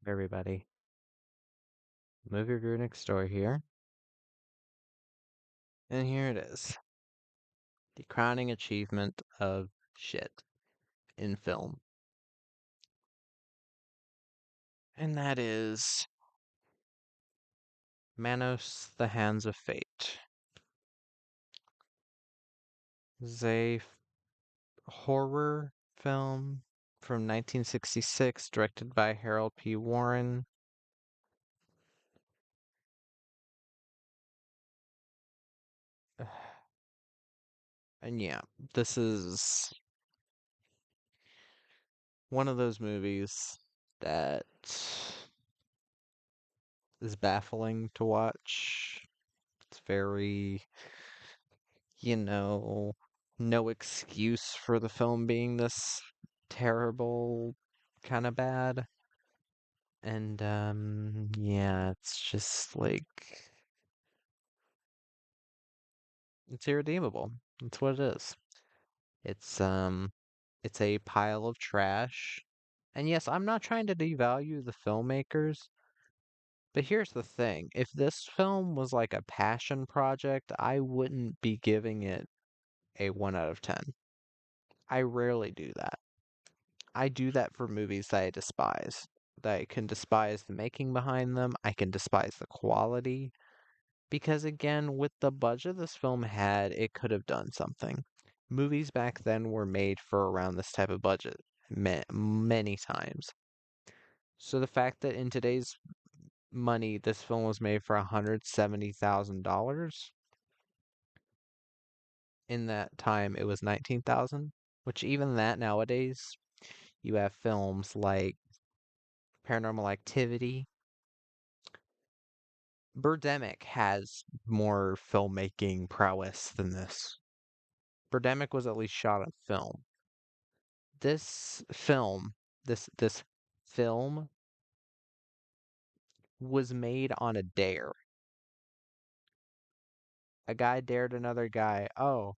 Everybody, Movie Guru next door here, and here it is, the crowning achievement of shit in film, and that is Manos, the Hands of Fate. This is a horror film from 1966, directed by Harold P. Warren. And yeah, this is one of those movies that is baffling to watch. It's very, you know, no excuse for the film being this terrible, kind of bad. And yeah, it's just like it's irredeemable. That's what it is. It's it's a pile of trash. And yes, I'm not trying to devalue the filmmakers, but here's the thing. If this film was like a passion project, I wouldn't be giving it a 1 out of 10. I rarely do that. I do that for movies that I despise. That I can despise the making behind them, I can despise the quality. Because again, with the budget this film had, it could have done something. Movies back then were made for around this type of budget many times. So the fact that in today's money, this film was made for $170,000, in that time it was 19,000, which even that nowadays, you have films like Paranormal Activity. Birdemic has more filmmaking prowess than this. Birdemic was at least shot on film. This film, this film was made on a dare. A guy dared another guy, "Oh,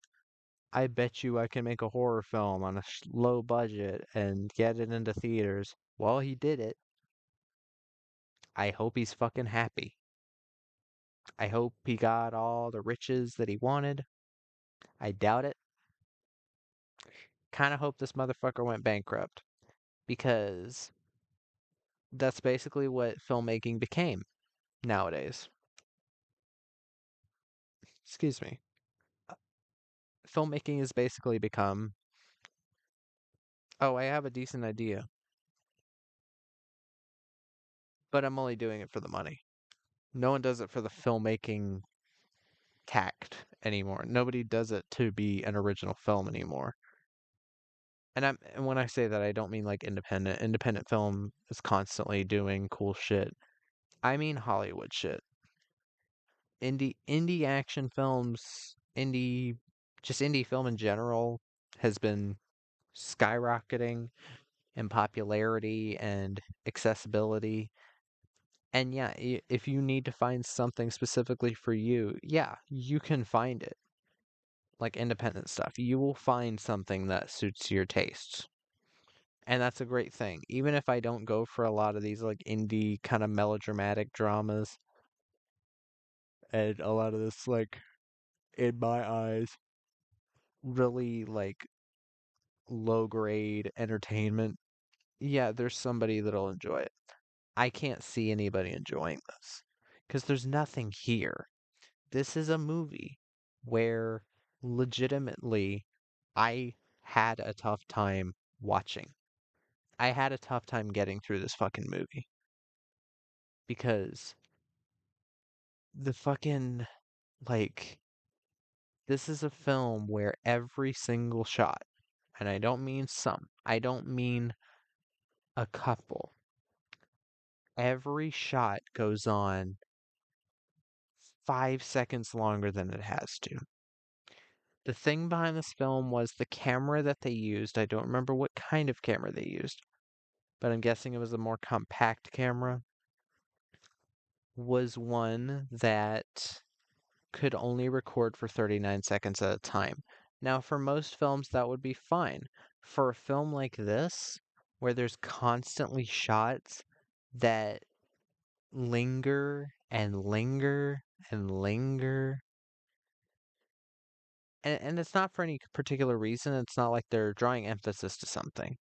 I bet you I can make a horror film on a low budget and get it into theaters." Well, he did it. I hope he's fucking happy. I hope he got all the riches that he wanted. I doubt it. Kind of hope this motherfucker went bankrupt because that's basically what filmmaking became nowadays. Excuse me. Filmmaking has basically become, oh, I have a decent idea, but I'm only doing it for the money. No one does it for the filmmaking tact anymore. Nobody does it to be an original film anymore. And when I say that, I don't mean like independent. Independent film is constantly doing cool shit. I mean Hollywood shit. Indie action films, indie film in general has been skyrocketing in popularity and accessibility. And yeah, if you need to find something specifically for you, yeah, you can find it. Like independent stuff, you will find something that suits your tastes. And that's a great thing. Even if I don't go for a lot of these like indie kind of melodramatic dramas and a lot of this like in my eyes really like low grade entertainment, yeah, there's somebody that'll enjoy it. I can't see anybody enjoying this because there's nothing here. This is a movie where legitimately I had a tough time watching. I had a tough time getting through this fucking movie because the fucking, like, this is a film where every single shot, and I don't mean some, I don't mean a couple, every shot goes on 5 seconds longer than it has to. The thing behind this film was the camera that they used. I don't remember what kind of camera they used, but I'm guessing it was a more compact camera. Was one that could only record for 39 seconds at a time. Now, for most films, that would be fine. For a film like this, where there's constantly shots that linger and linger and linger. And it's not for any particular reason. It's not like they're drawing emphasis to something.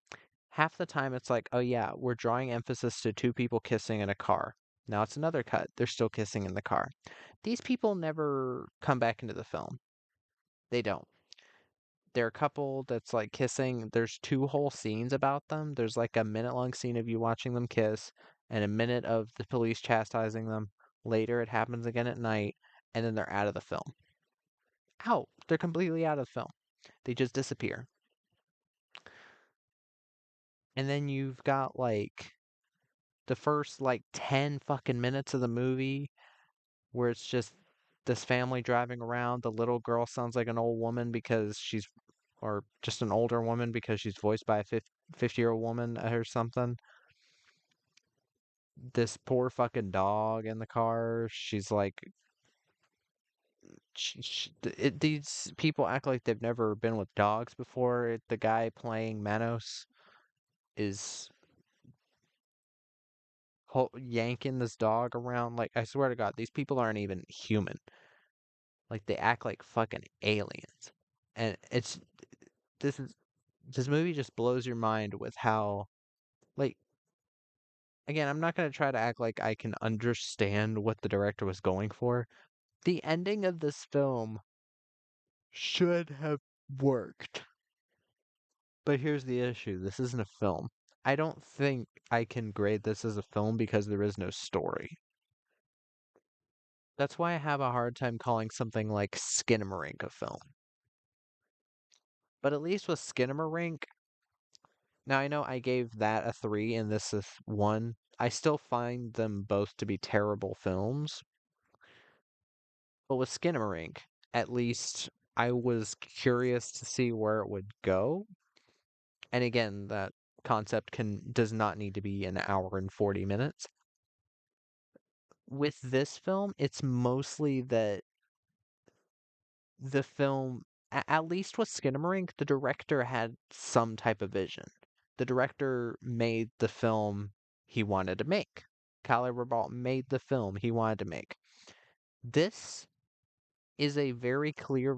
Half the time it's like, oh yeah, we're drawing emphasis to two people kissing in a car. Now it's another cut. They're still kissing in the car. These people never come back into the film. They don't. They're a couple that's like kissing. There's two whole scenes about them. There's like a minute long scene of you watching them kiss and a minute of the police chastising them. Later it happens again at night and then they're out of the film. Out. They're completely out of the film. They just disappear. And then you've got like the first like 10 fucking minutes of the movie where it's just this family driving around. The little girl sounds like an old woman because she's, or just an older woman because she's voiced by a 50-year-old woman or something. This poor fucking dog in the car. She's like, these people act like they've never been with dogs before. The guy playing Manos is yanking this dog around. Like, I swear to God, these people aren't even human. Like, they act like fucking aliens. And this is, this movie just blows your mind with how, like, again, I'm not going to try to act like I can understand what the director was going for. The ending of this film should have worked. But here's the issue. This isn't a film. I don't think I can grade this as a film because there is no story. That's why I have a hard time calling something like Skinamarink a film. But at least with Skinamarink, now I know I gave that a 3 and this is 1. I still find them both to be terrible films. But with Skinamarink, at least I was curious to see where it would go. And again, that concept does not need to be an hour and 40 minutes. With this film, it's mostly that the film, at least with Skinamarink, the director had some type of vision. The director made the film he wanted to make. Kyle Eberbault made the film he wanted to make. This is a very clear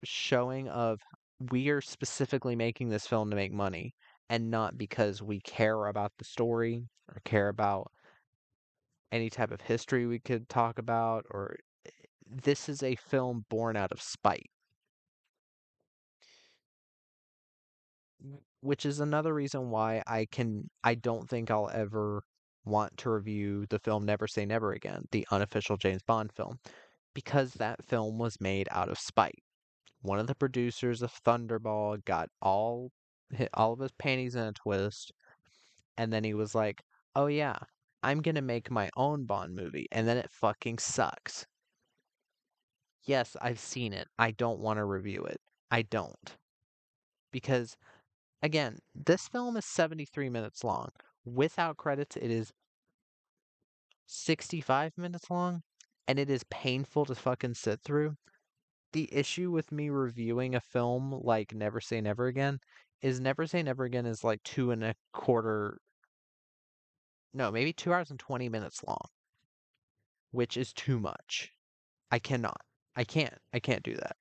showing of we are specifically making this film to make money and not because we care about the story or care about any type of history we could talk about, or this is a film born out of spite. Which is another reason why I don't think I'll ever want to review the film Never Say Never Again, the unofficial James Bond film, because that film was made out of spite. One of the producers of Thunderball got hit all of his panties in a twist, and then he was like, "Oh yeah, I'm gonna make my own Bond movie," and then it fucking sucks. Yes, I've seen it. I don't want to review it. I don't. Because again, this film is 73 minutes long. Without credits, it is 65 minutes long, and it is painful to fucking sit through. The issue with me reviewing a film like Never Say Never Again is Never Say Never Again is like 2.25, no, maybe 2 hours and 20 minutes long, which is too much. I cannot. I can't do that.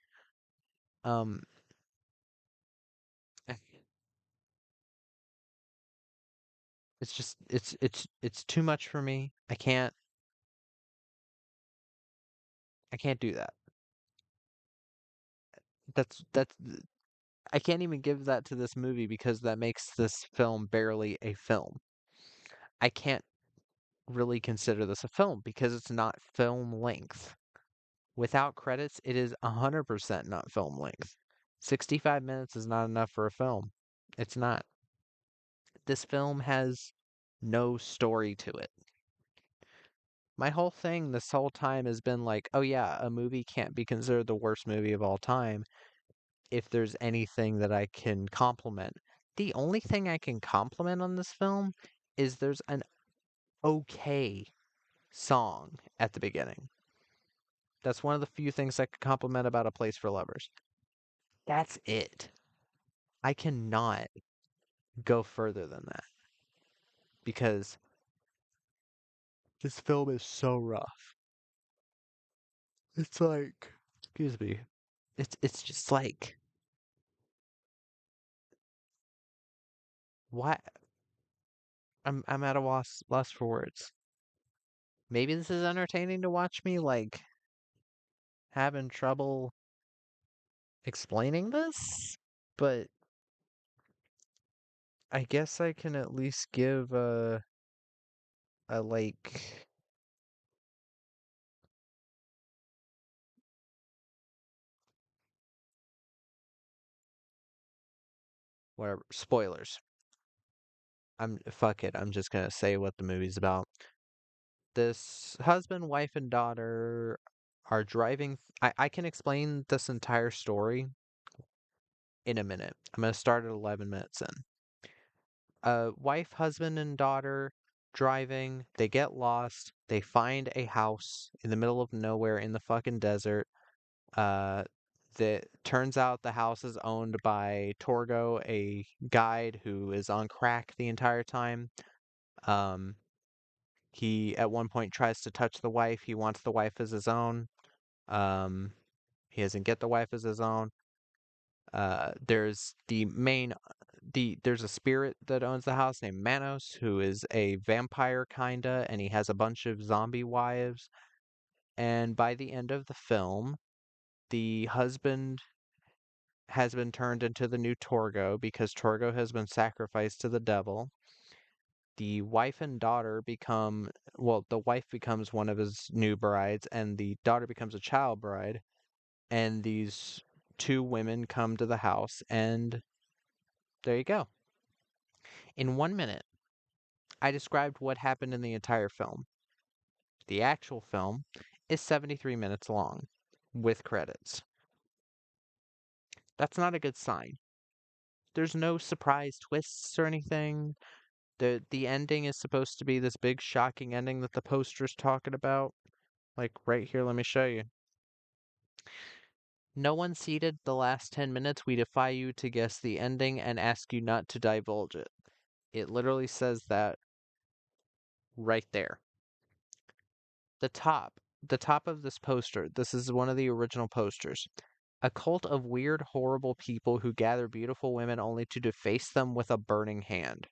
Um, it's just it's too much for me. I can't do that. That's I can't even give that to this movie because that makes this film barely a film. I can't really consider this a film because it's not film length. Without credits, it is 100% not film length. 65 minutes is not enough for a film. It's not. This film has no story to it. My whole thing this whole time has been like, oh yeah, a movie can't be considered the worst movie of all time if there's anything that I can compliment. The only thing I can compliment on this film is there's an okay song at the beginning. That's one of the few things I could compliment about A Place for Lovers. That's it. I cannot go further than that because This film is so rough. It's like, excuse me. It's just like, why? I'm at a loss for words. Maybe this is entertaining to watch me like having trouble explaining this, but I guess I can at least give a like whatever spoilers. I'm fuck it. I'm just gonna say what the movie's about. This husband, wife, and daughter are driving. I can explain this entire story in a minute. I'm gonna start at 11 minutes in. Wife, husband, and daughter driving. They get lost. They find a house in the middle of nowhere in the fucking desert. Uh, that turns out the house is owned by Torgo, a guide who is on crack the entire time. Um, he at one point tries to touch the wife. He wants the wife as his own. Um, he doesn't get the wife as his own. There's there's a spirit that owns the house named Manos, who is a vampire kinda, and he has a bunch of zombie wives. And by the end of the film, the husband has been turned into the new Torgo because Torgo has been sacrificed to the devil. The wife and daughter become, well, the wife becomes one of his new brides, and the daughter becomes a child bride. And these two women come to the house, and there you go. In 1 minute, I described what happened in the entire film. The actual film is 73 minutes long with credits. That's not a good sign. There's no surprise twists or anything. The ending is supposed to be this big shocking ending that the poster's talking about. Like right here, let me show you. No one seated the last 10 minutes. We defy you to guess the ending and ask you not to divulge it. It literally says that right there. The top, the top of this poster, this is one of the original posters. A cult of weird, horrible people who gather beautiful women only to deface them with a burning hand.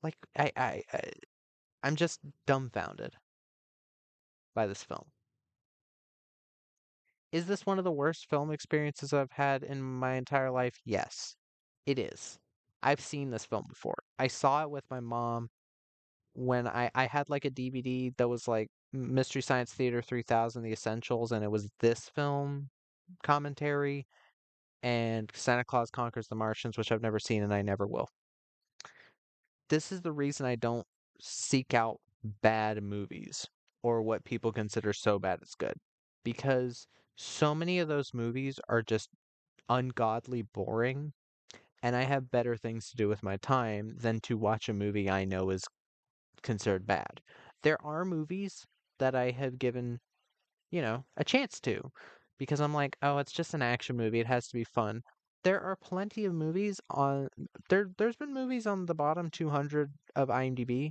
Like I'm just dumbfounded by this film. Is this one of the worst film experiences I've had in my entire life? Yes, it is. I've seen this film before. I saw it with my mom when I had like a DVD that was like Mystery Science Theater 3000 The Essentials, and it was this film commentary and Santa Claus Conquers the Martians, which I've never seen and I never will. This is the reason I don't seek out bad movies or what people consider so bad it's good. Because so many of those movies are just ungodly boring, and I have better things to do with my time than to watch a movie I know is considered bad. There are movies that I have given, a chance to because I'm like, oh, it's just an action movie. It has to be fun. There are plenty of movies on there's been movies on the bottom 200 of IMDb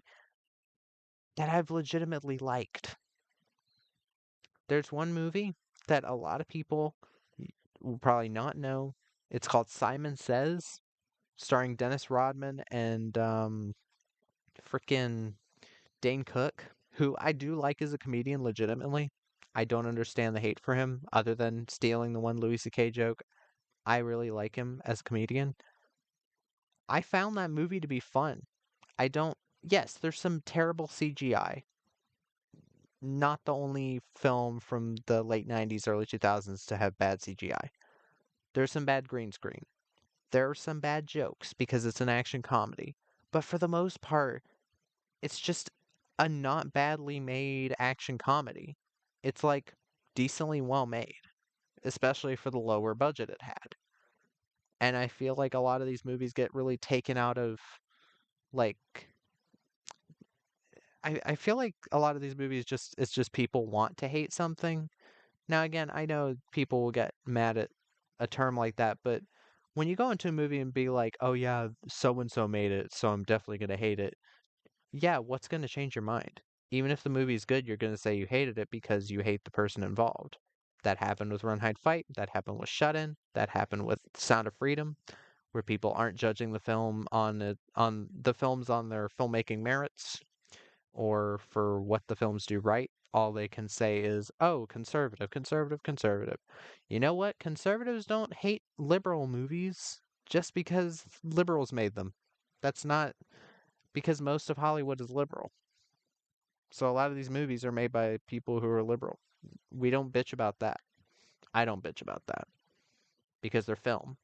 that I've legitimately liked. There's one movie that a lot of people will probably not know. It's called Simon Says, starring Dennis Rodman and frickin' Dane Cook, who I do like as a comedian legitimately. I don't understand the hate for him other than stealing the one Louis C.K. joke. I really like him as a comedian. I found that movie to be fun. I don't. Yes, there's some terrible CGI. Not the only film from the late 90s, early 2000s to have bad CGI. There's some bad green screen. There are some bad jokes because it's an action comedy. But for the most part, it's just a not badly made action comedy. It's like decently well made, especially for the lower budget it had. And I feel like a lot of these movies get really taken out of like I feel like a lot of these movies just it's just people want to hate something. Now again, I know people will get mad at a term like that, but when you go into a movie and be like, "Oh yeah, so and so made it, so I'm definitely gonna hate it." Yeah, what's gonna change your mind? Even if the movie's good, you're gonna say you hated it because you hate the person involved. That happened with Run Hide Fight. That happened with Shut In. That happened with Sound of Freedom, where people aren't judging the film on the films on their filmmaking merits or for what the films do right. All they can say is, "Oh, conservative, conservative, conservative." You know what? Conservatives don't hate liberal movies just because liberals made them. That's not because most of Hollywood is liberal. So a lot of these movies are made by people who are liberal. We don't bitch about that. I don't bitch about that because they're film.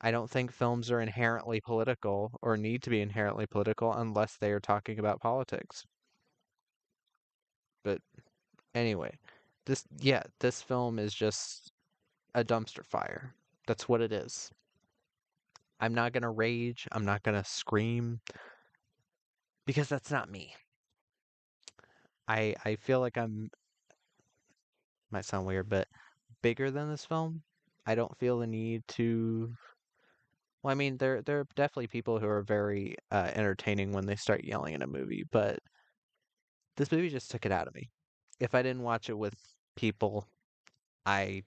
I don't think films are inherently political or need to be inherently political unless they are talking about politics. But anyway, this film is just a dumpster fire. That's what it is. I'm not going to rage, I'm not going to scream because that's not me. I feel like I'm might sound weird, but bigger than this film. I don't feel the need to. Well, I mean, there are definitely people who are very entertaining when they start yelling in a movie, but this movie just took it out of me. If I didn't watch it with people, I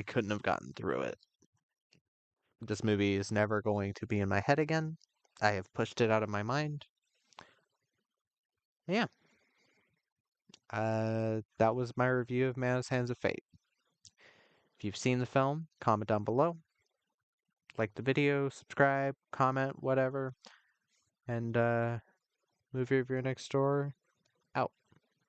couldn't have gotten through it. This movie is never going to be in my head again. I have pushed it out of my mind. Yeah, that was my review of Manos Hands of Fate. If you've seen the film, comment down below, like the video, subscribe, comment, whatever, and movie review next door.